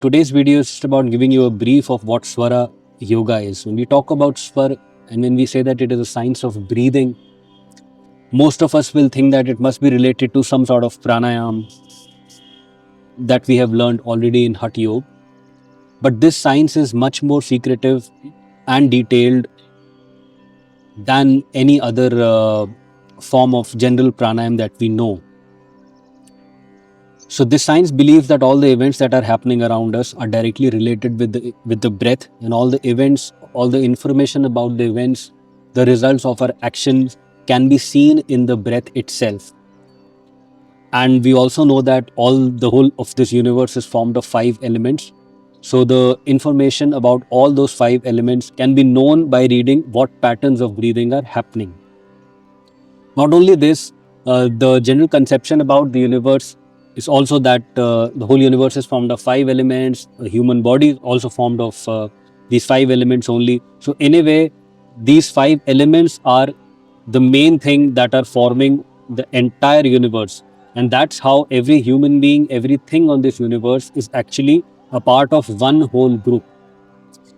Today's video is just about giving you a brief of what Swara Yoga is. When we talk about Swara and when we say that it is a science of breathing, most of us will think that it must be related to some sort of pranayam that we have learned already in Hatha Yoga. But this science is much more secretive and detailed than any other form of general pranayam that we know. So this science believes that all the events that are happening around us are directly related with the breath, and all the events, all the information about the events, the results of our actions can be seen in the breath itself. And we also know that the whole of this universe is formed of 5 elements. So the information about all those 5 elements can be known by reading what patterns of breathing are happening. Not only this, the general conception about the universe is also that the whole universe is formed of 5 elements. The human body is also formed of these 5 elements only. So anyway, these 5 elements are the main thing that are forming the entire universe. And that's how every human being, everything on this universe is actually a part of one whole group.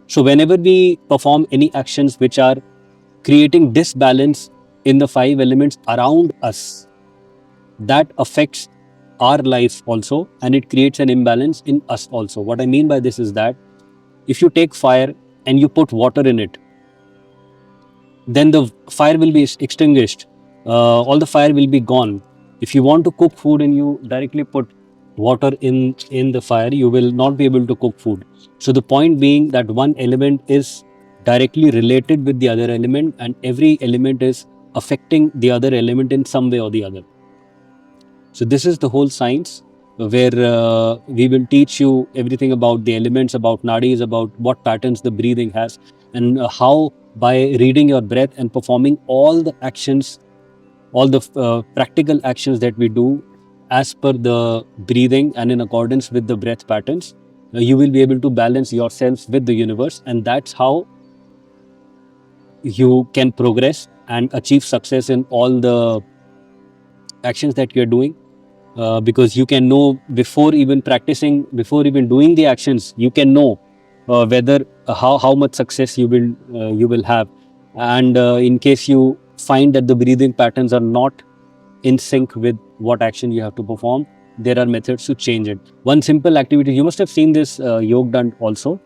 So whenever we perform any actions which are creating disbalance in the 5 elements around us, that affects our life also, and it creates an imbalance in us also. What I mean by this is that if you take fire and you put water in it, then the fire will be extinguished. All the fire will be gone. If you want to cook food and you directly put water in the fire, you will not be able to cook food. So the point being that one element is directly related with the other element, and every element is affecting the other element in some way or the other. So this is the whole science where we will teach you everything about the elements, about nadis, about what patterns the breathing has, and how by reading your breath and performing all the actions, all the practical actions that we do as per the breathing and in accordance with the breath patterns, you will be able to balance yourself with the universe, and that's how you can progress and achieve success in all the actions that you're doing. Because you can know before even practicing, before even doing the actions, you can know whether how much success you will have. And in case you find that the breathing patterns are not in sync with what action you have to perform, there are methods to change it. One simple activity, you must have seen this yoga done also.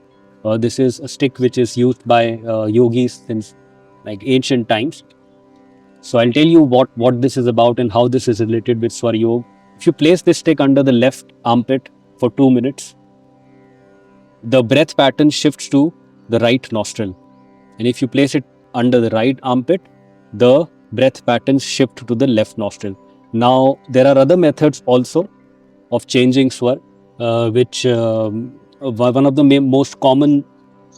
This is a stick which is used by yogis since like ancient times. So I'll tell you what this is about and how this is related with Swara Yoga. If you place this stick under the left armpit for 2 minutes, the breath pattern shifts to the right nostril. And if you place it under the right armpit, the breath patterns shift to the left nostril. Now, there are other methods also of changing swar, which one of the most common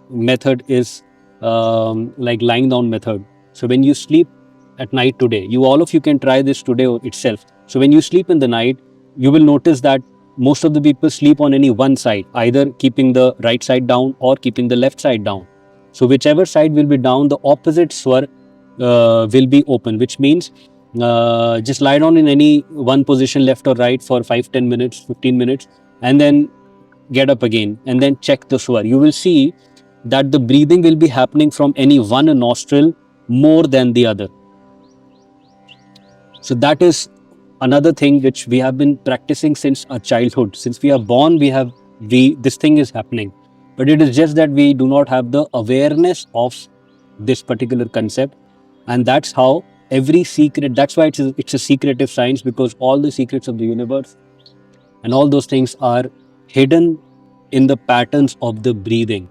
method is like lying down method. So when you sleep at night today, all of you can try this today itself. So when you sleep in the night, you will notice that most of the people sleep on any one side, either keeping the right side down or keeping the left side down. So whichever side will be down, the opposite swar will be open, which means just lie down in any one position, left or right, for 5-10 minutes, 15 minutes, and then get up again and then check the swar. You will see that the breathing will be happening from any one nostril more than the other. So that is another thing which we have been practicing since our childhood. Since we are born, this thing is happening. But it is just that we do not have the awareness of this particular concept. And that's how every secret, that's why it's a secretive science, because all the secrets of the universe and all those things are hidden in the patterns of the breathing.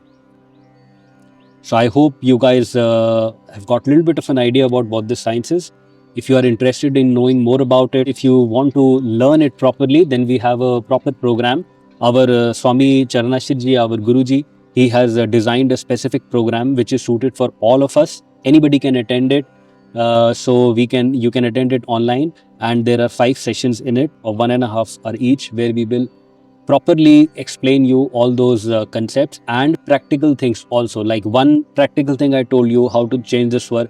So I hope you guys have got a little bit of an idea about what this science is. If you are interested in knowing more about it, if you want to learn it properly, then we have a proper program. Our Swami Charanashirji, our Guruji, he has designed a specific program which is suited for all of us. Anybody can attend it. So you can attend it online, and there are 5 sessions in it of 1.5 hours each, where we will properly explain you all those concepts and practical things also. Like one practical thing I told you, how to change the swar.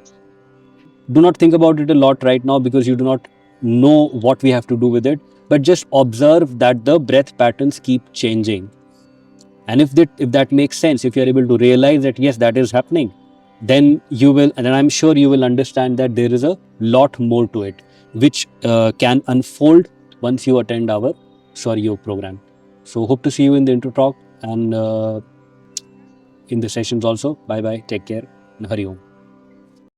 Do not think about it a lot right now, because you do not know what we have to do with it, but just observe that the breath patterns keep changing. And if that makes sense, if you're able to realize that yes, that is happening, then you will, and I'm sure you will understand that there is a lot more to it, which can unfold once you attend our Swara Yoga program. So hope to see you in the intro talk and in the sessions also. Bye bye, take care, and Hari Om.